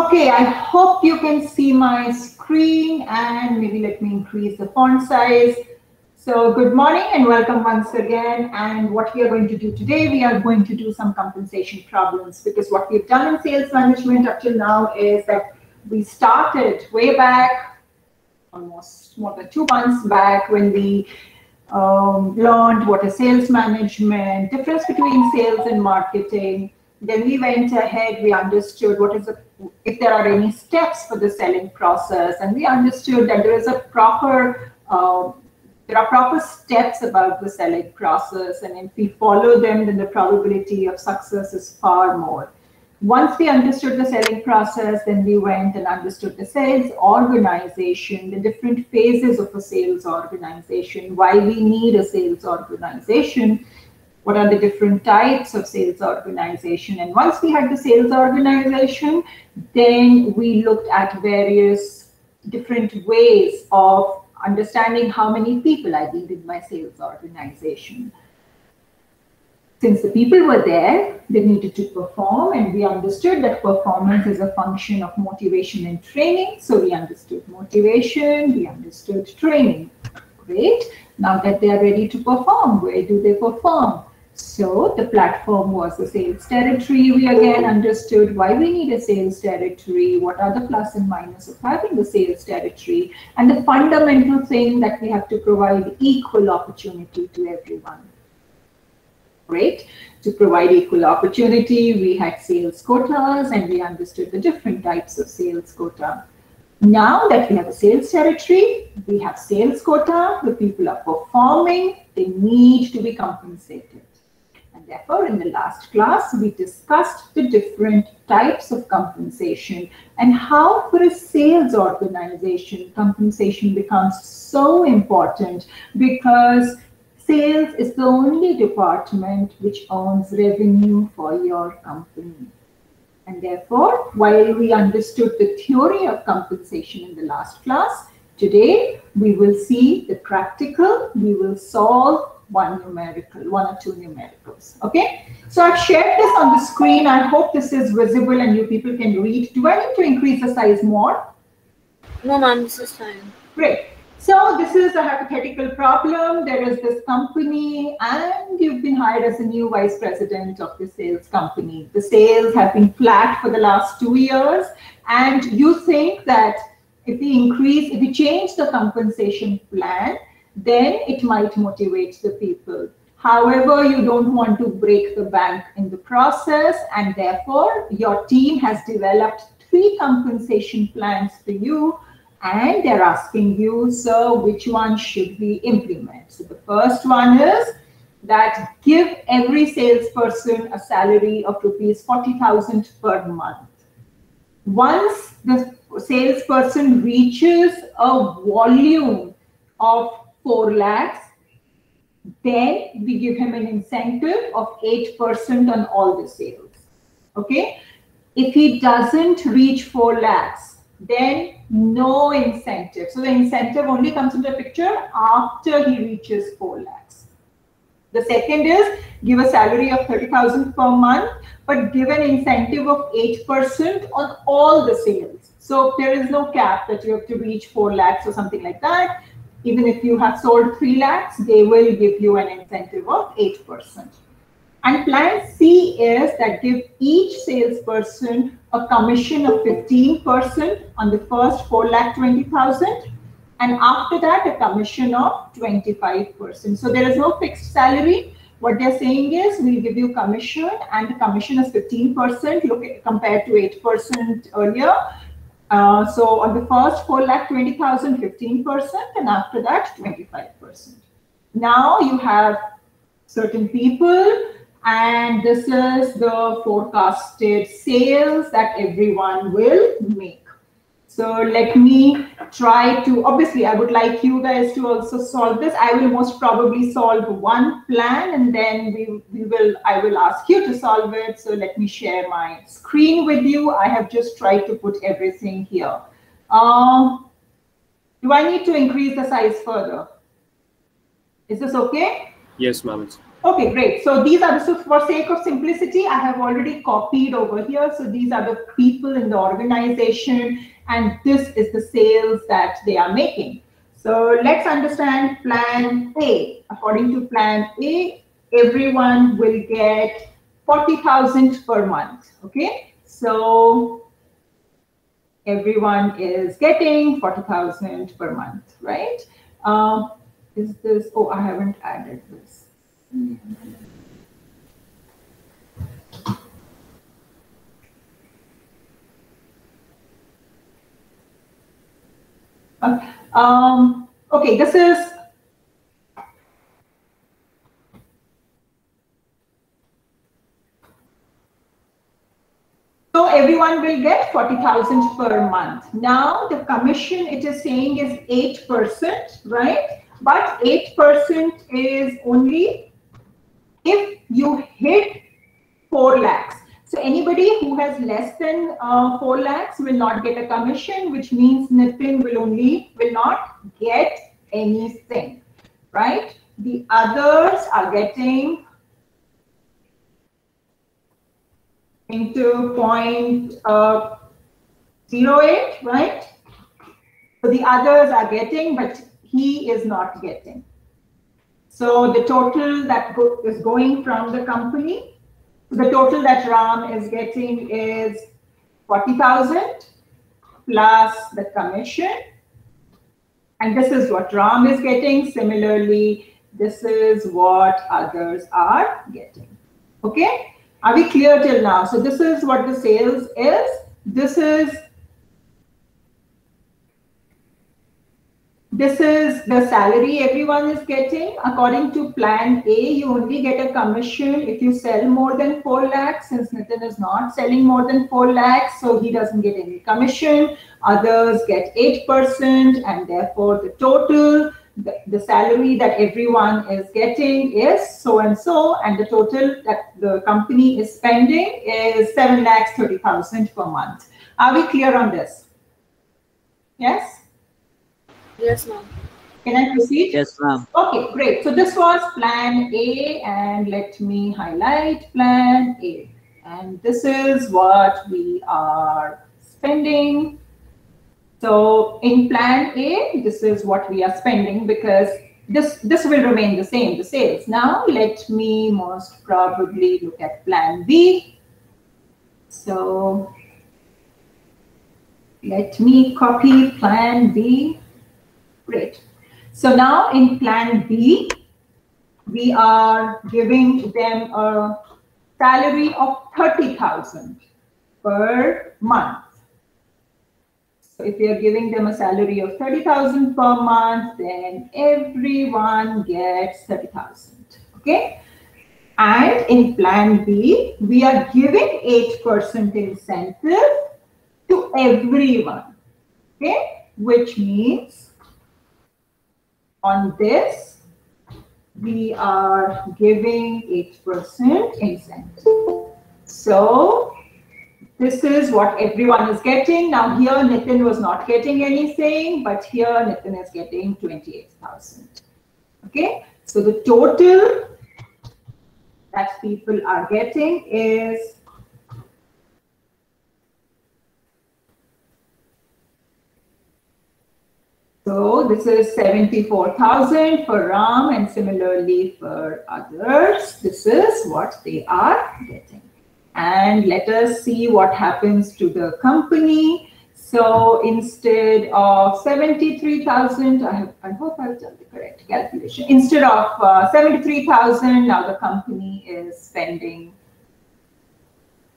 Okay, I hope you can see my screen, and maybe let me increase the font size. So good morning and welcome once again. And what we are going to do today, we are going to do some compensation problems, because what we've done in sales management up till now is that we started way back, almost more than 2 months back, when we learned what is sales management, difference between sales and marketing. Then we went ahead, we understood what is if there are any steps for the selling process, and we understood that there is a proper there are proper steps about the selling process, and if we follow them, then the probability of success is far more. Once we understood the selling process, then we went and understood the sales organization, the different phases of a sales organization, why we need a sales organization, what are the different types of sales organization. And once we had the sales organization, then we looked at various different ways of understanding how many people I need in my sales organization. Since the people were there, they needed to perform, and we understood that performance is a function of motivation and training. So we understood motivation, we understood training. Great. Now that they are ready to perform, where do they perform? So the platform was the sales territory. We again understood why we need a sales territory, what are the plus and minus of having the sales territory, and the fundamental thing that we have to provide equal opportunity to everyone. Great. To provide equal opportunity, we had sales quotas, and we understood the different types of sales quota. Now that we have a sales territory, we have sales quota, the people are performing, they need to be compensated. And therefore, in the last class, we discussed the different types of compensation and how for a sales organization, compensation becomes so important, because sales is the only department which owns revenue for your company. And therefore, while we understood the theory of compensation in the last class, today we will see the practical. We will solve one or two numericals. Okay, so I've shared this on the screen. I hope this is visible and you people can read. Do I need to increase the size more? No, ma'am, this is fine. Great. So this is a hypothetical problem. There is this company, and you've been hired as a new vice president of the sales company. The sales have been flat for the last 2 years, and you think that if we change the compensation plan, then it might motivate the people. However, you don't want to break the bank in the process, and therefore your team has developed 3 compensation plans for you. And they're asking you, so which one should we implement? So the first one is that give every salesperson a salary of rupees 40,000 per month. Once the salesperson reaches a volume of 4 lakhs, then we give him an incentive of 8% on all the sales. Okay? If he doesn't reach 4 lakhs, then no incentive. So the incentive only comes into the picture after he reaches 4 lakhs. The second is give a salary of 30,000 per month, but give an incentive of 8% on all the sales. So there is no cap that you have to reach 4 lakhs or something like that. Even if you have sold 3 lakhs, they will give you an incentive of 8%. And plan C is that give each salesperson a commission of 15% on the first 4,20,000, and after that a commission of 25%. So there is no fixed salary. What they're saying is we'll give you commission, and the commission is 15% compared to 8% earlier. So on the first 4,20,000, 15%, and after that 25%. Now you have certain people, and this is the forecasted sales that everyone will make. So let me try to, obviously I would like you guys to also solve this. I will most probably solve one plan, and then I will ask you to solve it. So let me share my screen with you. I have just tried to put everything here. Do I need to increase the size further? Is this okay? Yes, ma'am. Okay, great. So these are, so for sake of simplicity, I have already copied over here. So these are the people in the organization, and this is the sales that they are making. So let's understand plan A. According to plan A, everyone will get 40,000 per month. Okay, so everyone is getting 40,000 per month, right? Is this, oh, I haven't added this. Okay, this is so everyone will get 40,000 per month. Now the commission it is saying is 8%, right? But 8% is only if you hit 4 lakhs. So anybody who has less than 4 lakhs will not get a commission, which means Nitin will not get anything, right? The others are getting into 0.08, right? So the others are getting, but he is not getting. So the total that is going from the company, the total that Ram is getting is 40,000 plus the commission. And this is what Ram is getting. Similarly, this is what others are getting. Okay? Are we clear till now? So this is what the sales is. This is the salary everyone is getting. According to plan A, you only get a commission if you sell more than 4 lakhs. Since Nitin is not selling more than 4 lakhs, so he doesn't get any commission. Others get 8%, and therefore the total, the salary that everyone is getting is so and so, and the total that the company is spending is 7,30,000 per month. Are we clear on this? Yes? Yes, ma'am. Can I proceed? Yes, ma'am. Okay, great. So this was plan A, and let me highlight plan A. And this is what we are spending. So in plan A, this is what we are spending because this will remain the same, the sales. Now let me most probably look at plan B. So let me copy plan B. Great. So now in plan B, we are giving them a salary of 30,000 per month. So if we are giving them a salary of 30,000 per month, then everyone gets 30,000. Okay. And in plan B, we are giving 8% incentive to everyone. Okay. Which means on this, we are giving 8% incentive. So this is what everyone is getting. Now here Nitin was not getting anything, but here Nitin is getting 28,000. Okay, so the total that people are getting is so this is 74,000 for Ram, and similarly for others, this is what they are getting. And let us see what happens to the company. So instead of 73,000, I hope I've done the correct calculation. Instead of 73,000, now the company is spending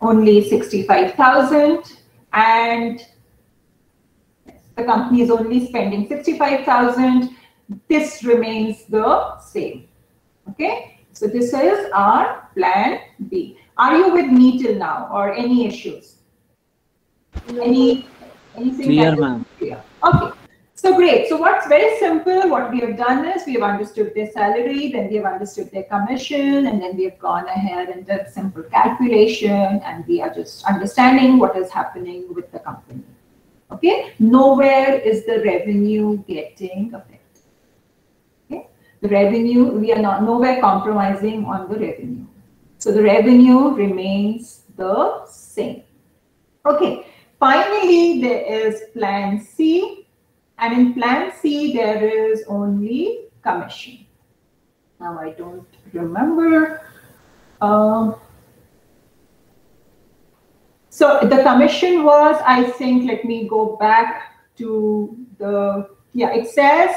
only 65,000, and the company is only spending 65,000. This remains the same. Okay, so this is our plan B. Are you with me till now, or any issues? No. Anything Clear, ma'am. Clear. Okay. So great. So what's very simple, what we have done is we have understood their salary, then we have understood their commission, and then we have gone ahead and done simple calculation, and we are just understanding what is happening with the company. Okay. Nowhere is the revenue getting affected. Okay. The revenue, we are not nowhere compromising on the revenue. So the revenue remains the same. Okay, finally, there is plan C. And in plan C, there is only commission. Now, I don't remember. So the commission was, I think, let me go back to the, yeah, it says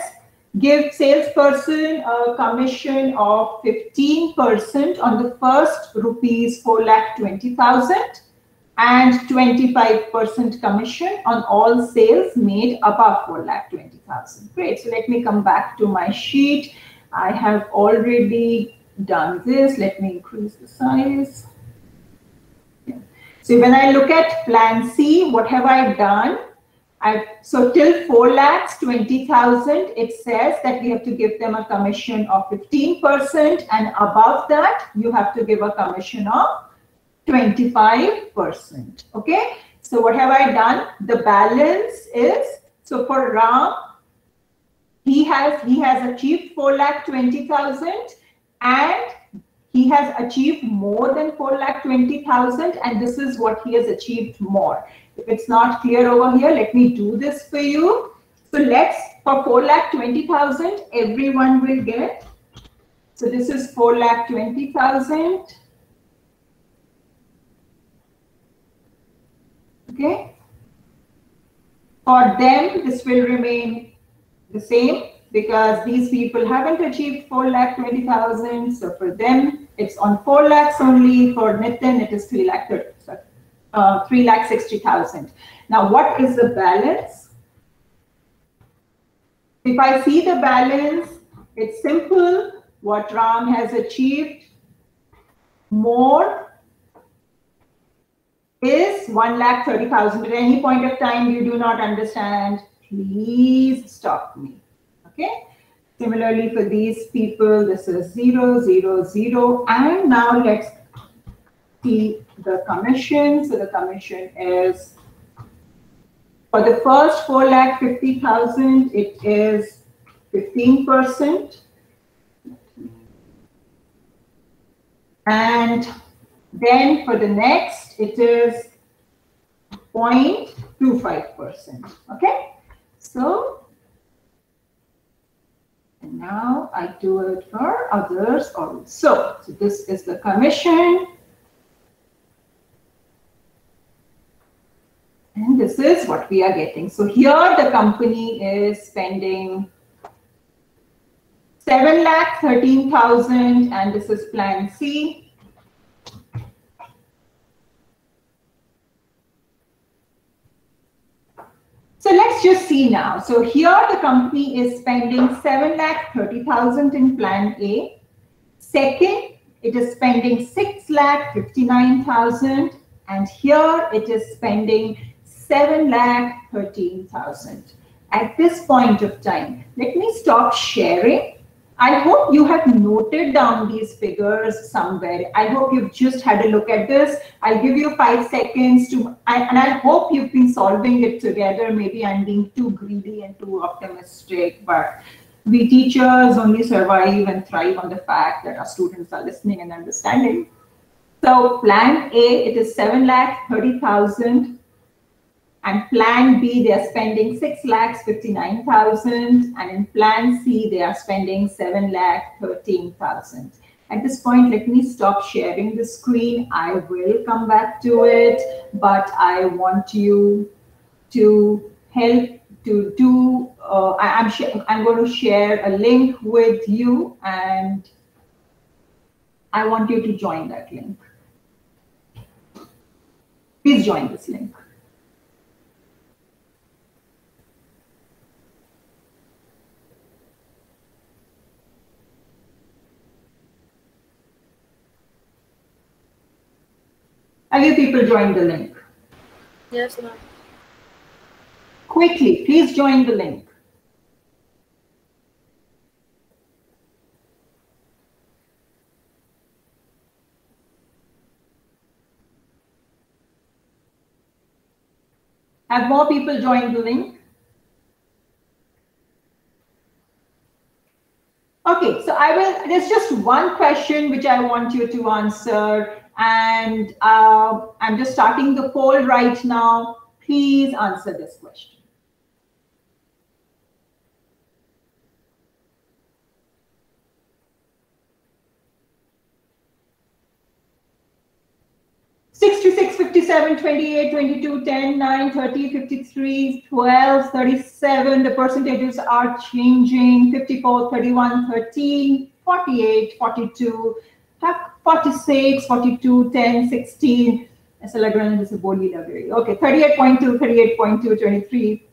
give salesperson a commission of 15% on the first rupees 4,20,000 and 25% commission on all sales made above 4,20,000. Great. So let me come back to my sheet. I have already done this. Let me increase the size. So when I look at plan C, what have I done? So till 4,20,000, it says that we have to give them a commission of 15%, and above that, you have to give a commission of 25%. Okay. So what have I done? The balance is, so for Ram, he has achieved 4,20,000 and he has achieved more than 4,20,000, and this is what he has achieved more. If it's not clear over here, let me do this for you. So let's, for 4,20,000, everyone will get. So this is 4,20,000. Okay. For them, this will remain the same because these people haven't achieved 4,20,000. So for them, it's on 4 lakhs only. For Nitin, it is 3,60,000. Now, what is the balance? If I see the balance, it's simple. What Ram has achieved more is 1,30,000. At any point of time you do not understand, please stop me. Okay. Similarly, for these people, this is 0, 0, 0. And now let's see the commission. So the commission is, for the first 4,50,000, it is 15%. And then for the next, it is 0.25%. Okay. So, and now I do it for others also. So this is the commission. And this is what we are getting. So here the company is spending 7,13,000, and this is plan C. So let's just see now. So here the company is spending 7,30,000 in plan A. Second, it is spending 6,59,000, and here it is spending 7,13,000. At this point of time, let me stop sharing. I hope you have noted down these figures somewhere. I hope you've just had a look at this. I'll give you 5 seconds to, and I hope you've been solving it together. Maybe I'm being too greedy and too optimistic, but we teachers only survive and thrive on the fact that our students are listening and understanding. So plan A, it is 7,30,000. And plan B, they are spending 6,59,000. And in plan C, they are spending 7,13,000. At this point, let me stop sharing the screen. I will come back to it, but I want you to help to do, I'm going to share a link with you, and I want you to join that link. Please join this link. Have you people joined the link? Yes, ma'am. Quickly, please join the link. Have more people joined the link? Okay, there's just one question which I want you to answer, and I'm just starting the poll right now. Please answer this question. Sixty-six, 57, 28, 22, 10, 9, 30, 53, 12, 37. The percentages are changing. 54, 31, 13, 48, 42, 46, 42, 10, 16. ऐसा लग रहा है जैसे बोली लग रही है. Okay, 38.2, 38.2,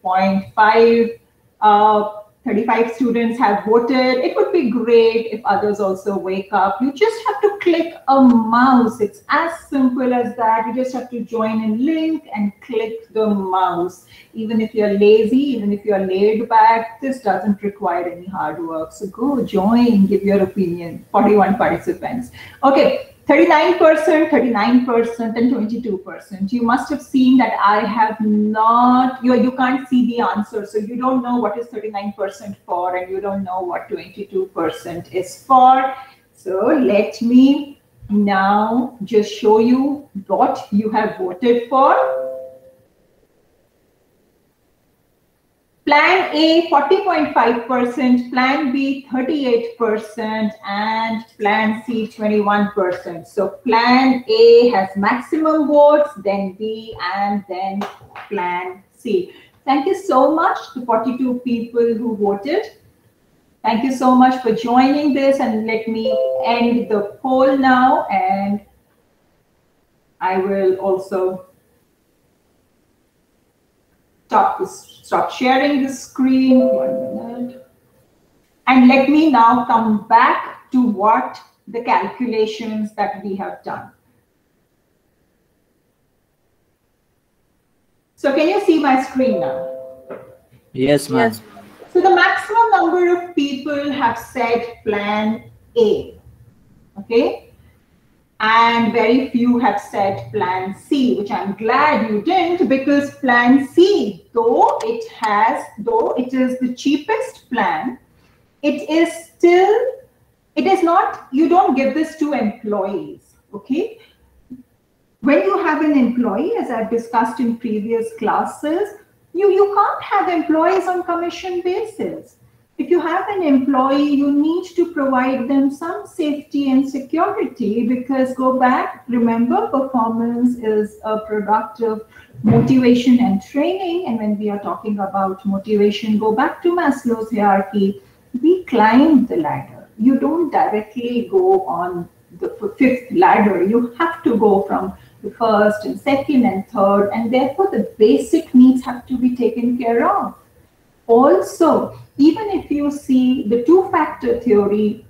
23.5. 35 students have voted. It would be great if others also wake up. You just have to click a mouse. It's as simple as that. You just have to join in link and click the mouse. Even if you're lazy, even if you're laid back, this doesn't require any hard work. So go join, give your opinion. 41 participants. Okay. 39%, 39%, and 22%. You must have seen that I have not, you can't see the answer. So you don't know what is 39% for, and you don't know what 22% is for. So let me now just show you what you have voted for. Plan A, 40.5%, Plan B, 38%, and Plan C, 21%. So Plan A has maximum votes, then B, and then Plan C. Thank you so much to 42 people who voted. Thank you so much for joining this, and let me end the poll now, and I will also stop sharing the screen. 1 minute. And let me now come back to what the calculations that we have done. So can you see my screen now? Yes, ma'am. Yes. So the maximum number of people have said Plan A. Okay. And very few have said Plan C, which I'm glad you didn't, because Plan C, though it is the cheapest plan, it is not, you don't give this to employees, okay? When you have an employee, as I've discussed in previous classes, you can't have employees on commission basis. If you have an employee, you need to provide them some safety and security, because go back, remember, performance is a product of motivation and training. And when we are talking about motivation, go back to Maslow's hierarchy. We climb the ladder. You don't directly go on the 5th ladder. You have to go from the 1st and 2nd and 3rd, and therefore the basic needs have to be taken care of. Also, even if you see the two-factor theory,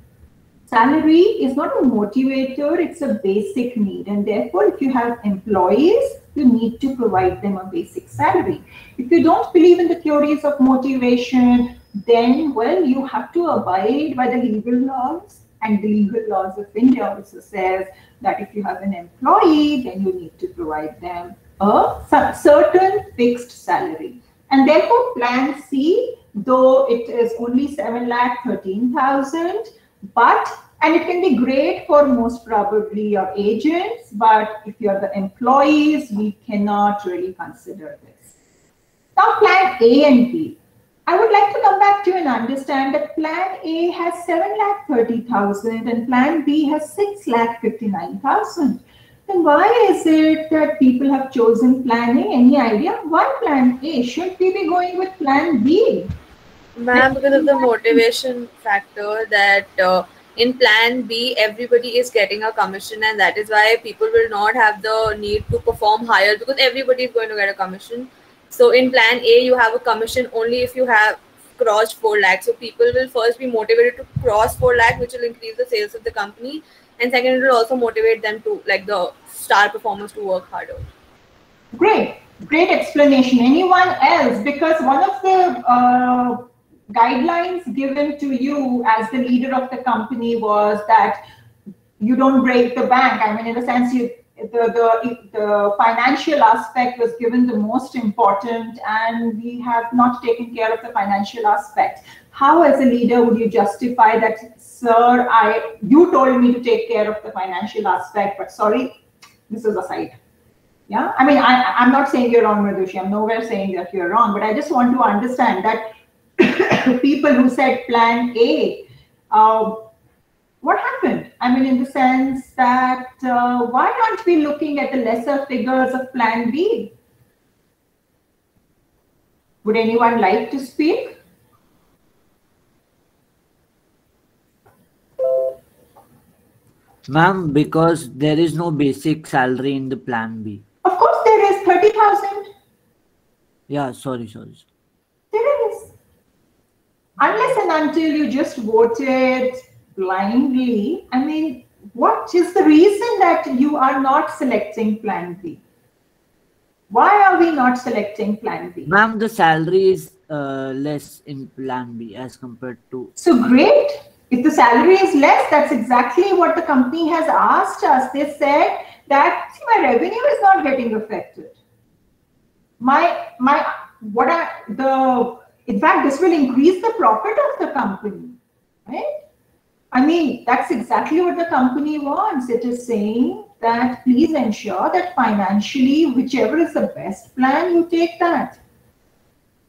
salary is not a motivator, it's a basic need. And therefore, if you have employees, you need to provide them a basic salary. If you don't believe in the theories of motivation, then, well, you have to abide by the legal laws. And the legal laws of India also says that if you have an employee, then you need to provide them a certain fixed salary. And therefore, Plan C, though it is only 7,13,000, and it can be great for most probably your agents, but if you're the employees, we cannot really consider this. Now, Plan A and B. I would like to come back to you and understand that Plan A has 7,30,000 and Plan B has 6,59,000. Then why is it that people have chosen Plan A? Any idea? Why Plan A? Should we be going with Plan B? Ma'am, because of the motivation factor that in Plan B, everybody is getting a commission, and that is why people will not have the need to perform higher, because everybody is going to get a commission. So in Plan A, you have a commission only if you have crossed 4 lakhs. So people will first be motivated to cross 4 lakh, which will increase the sales of the company. And second, it will also motivate them to, like the star performers, to work harder. Great explanation. Anyone else? Because one of the guidelines given to you as the leader of the company was that you don't break the bank. I mean, in the sense, the financial aspect was given the most important, and we have not taken care of the financial aspect. How, as a leader, would you justify that, sir, you told me to take care of the financial aspect, but sorry, this is aside. Yeah, I mean, I'm not saying you're wrong, Mridusha. I'm nowhere saying that you're wrong, but I just want to understand that people who said plan A, what happened? I mean, in the sense that why aren't we looking at the lesser figures of plan B? Would anyone like to speak? Ma'am, because there is no basic salary in the plan B. Of course there is 30,000. Yeah, sorry. There is. Unless and until you just voted blindly, I mean, what is the reason that you are not selecting plan B? Why are we not selecting plan B? Ma'am, the salary is less in plan B as compared to... So great. If the salary is less, that's exactly what the company has asked us. They said that, see, my revenue is not getting affected. In fact, this will increase the profit of the company, right? I mean, that's exactly what the company wants. It is saying that please ensure that financially, whichever is the best plan, you take that.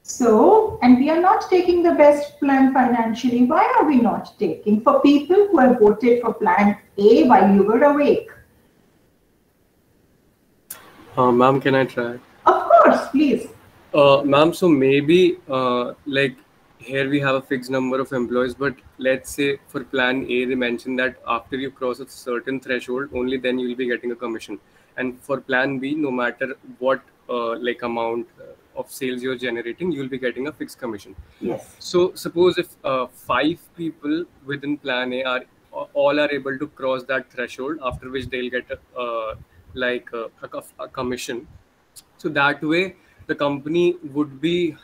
So, and we are not taking the best plan financially. Why are we not taking? For people who have voted for plan A while you were awake. Ma'am, can I try? Of course, please. Ma'am, so maybe like here we have a fixed number of employees, but let's say for plan A, they mentioned that after you cross a certain threshold, only then you will be getting a commission. And for plan B, no matter what like amount of sales you're generating, you'll be getting a fixed commission. Yes. So suppose if 5 people within plan A are all are able to cross that threshold, after which they'll get a commission. So that way, the company would be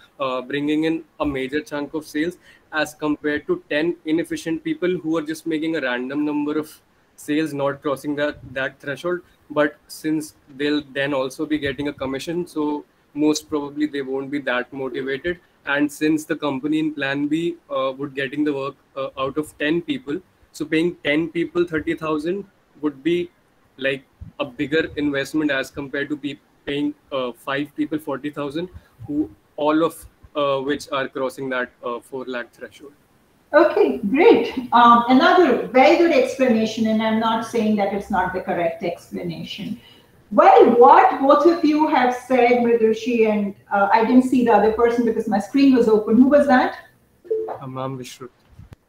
bringing in a major chunk of sales as compared to 10 inefficient people who are just making a random number of sales, not crossing that threshold. But since they'll then also be getting a commission, so most probably they won't be that motivated. And since the company in plan B would getting the work out of 10 people, so paying 10 people 30,000 would be like a bigger investment as compared to paying 5 people 40,000, who all of which are crossing that 4 lakh threshold. Okay, great. Another very good explanation, and I'm not saying that it's not the correct explanation. Well, what both of you have said, Mridushi, and I didn't see the other person because my screen was open. Who was that? Ma'am, Vishrut.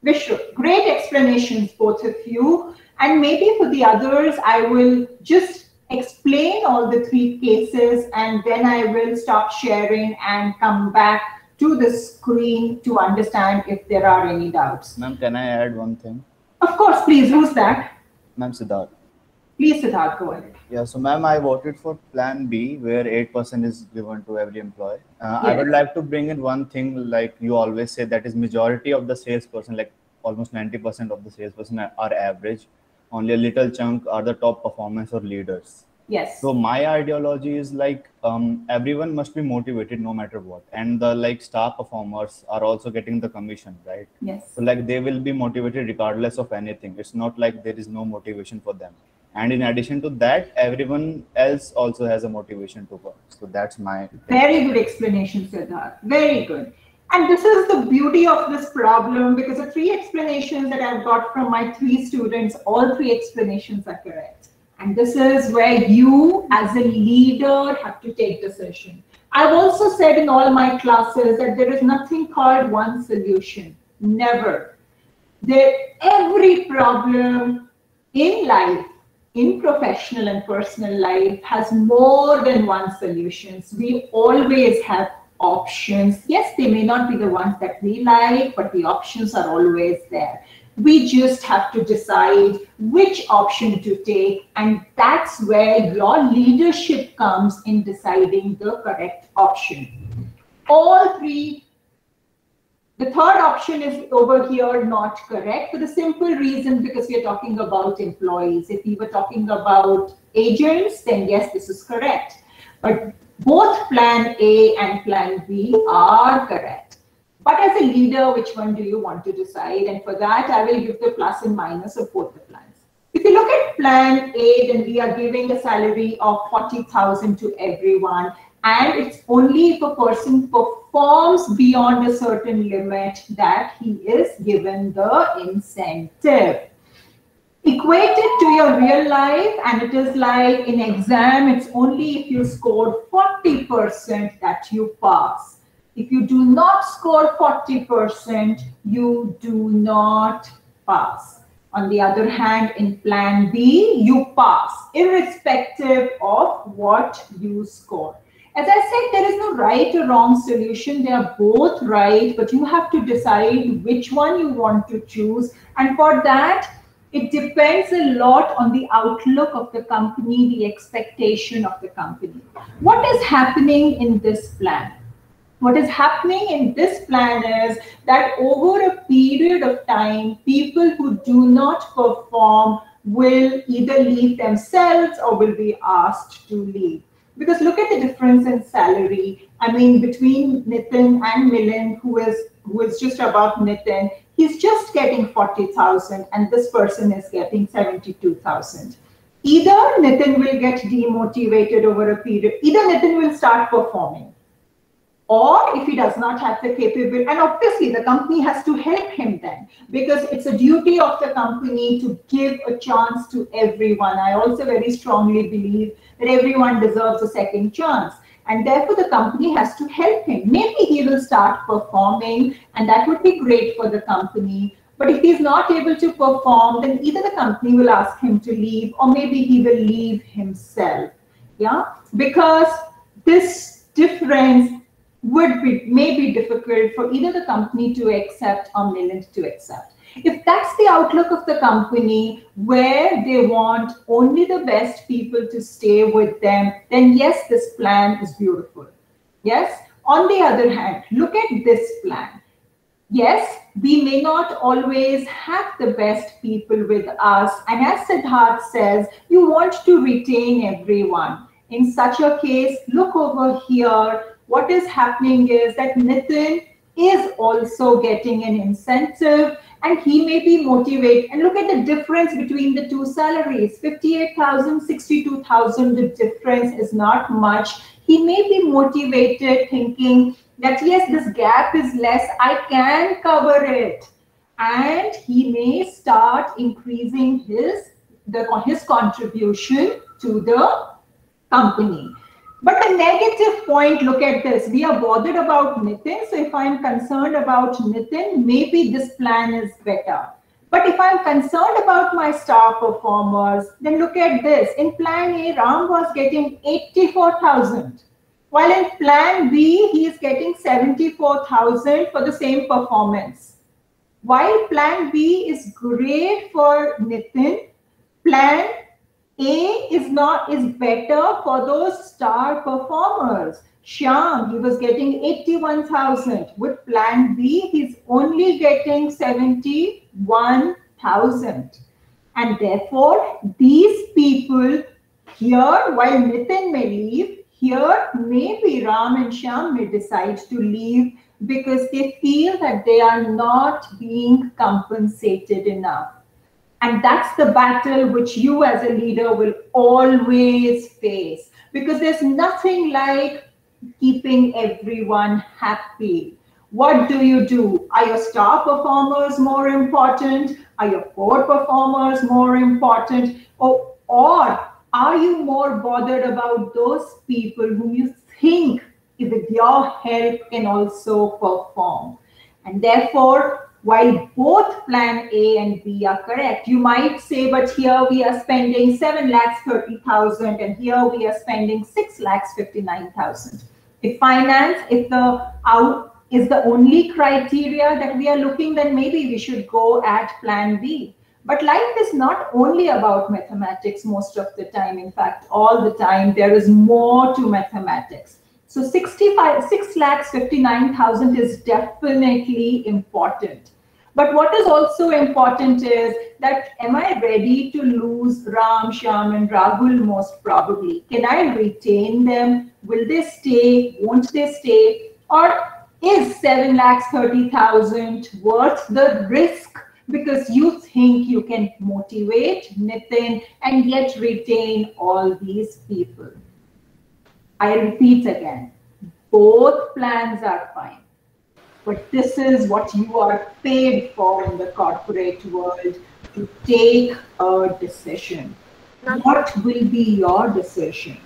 Vishrut. Great explanations, both of you. And maybe for the others, I will just explain all the 3 cases, and then I will stop sharing and come back to the screen to understand if there are any doubts. Ma'am, can I add one thing? Of course, please. Who's that? Ma'am, Siddharth. Please, Siddharth, go ahead. Yeah, so ma'am, I voted for plan B, where 8% is given to every employee. I would like to bring in one thing, like you always say, that is majority of the salesperson, like almost 90% of the salesperson are average. Only a little chunk are the top performers or leaders. Yes. So my ideology is like everyone must be motivated no matter what, and the like star performers are also getting the commission, right? Yes. So like they will be motivated regardless of anything. It's not like there is no motivation for them. And in addition to that, everyone else also has a motivation to work. So that's my very good explanation, Siddharth. Very good. And this is the beauty of this problem, because the 3 explanations that I've got from my 3 students, all 3 explanations are correct. And this is where you as a leader have to take decision. I've also said in all my classes that there is nothing called one solution. Never. Every problem in life, in professional and personal life, has more than one solution. We always have options. Yes, they may not be the ones that we like, but the options are always there. We just have to decide which option to take, and that's where your leadership comes in deciding the correct option. All 3, the 3rd option is over here not correct for the simple reason because we are talking about employees. If we were talking about agents, then yes, this is correct. But both plan A and plan B are correct. But as a leader, which one do you want to decide? And for that, I will give the plus and minus of both the plans. If you look at plan A, then we are giving a salary of 40,000 to everyone. And it's only if a person performs beyond a certain limit that he is given the incentive. Equate it to your real life, and it is like in exam, it's only if you scored 40% that you pass. If you do not score 40%, you do not pass. On the other hand, in plan B, you pass, irrespective of what you score. As I said, there is no right or wrong solution. They are both right, but you have to decide which one you want to choose. And for that, it depends a lot on the outlook of the company, the expectation of the company. What is happening in this plan? What is happening in this plan is that over a period of time, people who do not perform will either leave themselves or will be asked to leave. Because look at the difference in salary. I mean, between Nitin and Milind, who is just above Nitin, he's just getting 40,000 and this person is getting 72,000. Either Nitin will get demotivated over a period, either Nitin will start performing, or if he does not have the capability, and obviously the company has to help him then, because it's a duty of the company to give a chance to everyone. I also very strongly believe that everyone deserves a second chance. And therefore, the company has to help him. Maybe he will start performing, and that would be great for the company. But if he's not able to perform, then either the company will ask him to leave, or maybe he will leave himself. Yeah, because this difference may be difficult for either the company to accept or Milind to accept. If that's the outlook of the company, where they want only the best people to stay with them, then yes, this plan is beautiful. Yes. On the other hand, look at this plan. Yes, we may not always have the best people with us. And as Siddharth says, you want to retain everyone. In such a case, look over here. What is happening is that Nitin is also getting an incentive and he may be motivated. And look at the difference between the two salaries, 58,000, 62,000, the difference is not much. He may be motivated thinking that yes, this gap is less, I can cover it. And he may start increasing his contribution to the company. But the negative point, look at this. We are bothered about Nitin. So if I'm concerned about Nitin, maybe this plan is better. But if I'm concerned about my star performers, then look at this. In plan A, Ram was getting 84,000. While in plan B, he is getting 74,000 for the same performance. While plan B is great for Nitin, plan A is better for those star performers. Shyam, he was getting 81,000. With plan B, he's only getting 71,000. And therefore, these people here, while Nitin may leave, here maybe Ram and Shyam may decide to leave because they feel that they are not being compensated enough. And that's the battle which you as a leader will always face, because there's nothing like keeping everyone happy. What do? Are your star performers more important? Are your core performers more important? Or are you more bothered about those people whom you think with your help can also perform? And therefore, while both plan A and B are correct, you might say, but here we are spending 7,30,000 and here we are spending 6,59,000. If finance is the only criteria that we are looking, then maybe we should go at plan B. But life is not only about mathematics most of the time. In fact, all the time, there is more to mathematics. So 6,59,000 is definitely important. But what is also important is that, am I ready to lose Ram, Shyam and Rahul most probably? Can I retain them? Will they stay? Won't they stay? Or is 7,30,000 worth the risk because you think you can motivate Nitin and yet retain all these people? I repeat again, both plans are fine. But this is what you are paid for in the corporate world, to take a decision. What will be your decision?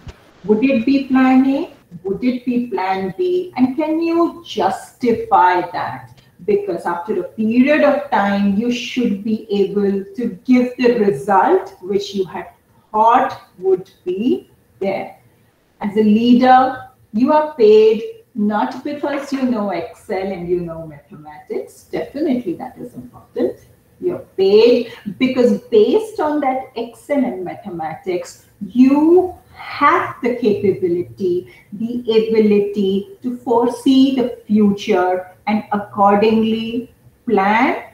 Would it be plan A? Would it be plan B? And can you justify that? Because after a period of time, you should be able to give the result which you had thought would be there. As a leader, you are paid not because you know Excel and you know mathematics. Definitely that is important. You're paid because based on that Excel and mathematics, you have the capability, the ability to foresee the future and accordingly plan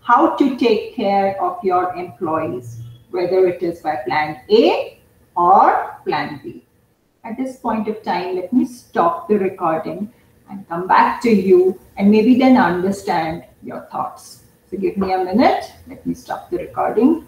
how to take care of your employees, whether it is by plan A or plan B. At this point of time, let me stop the recording and come back to you and maybe then understand your thoughts. So give me a minute. Let me stop the recording.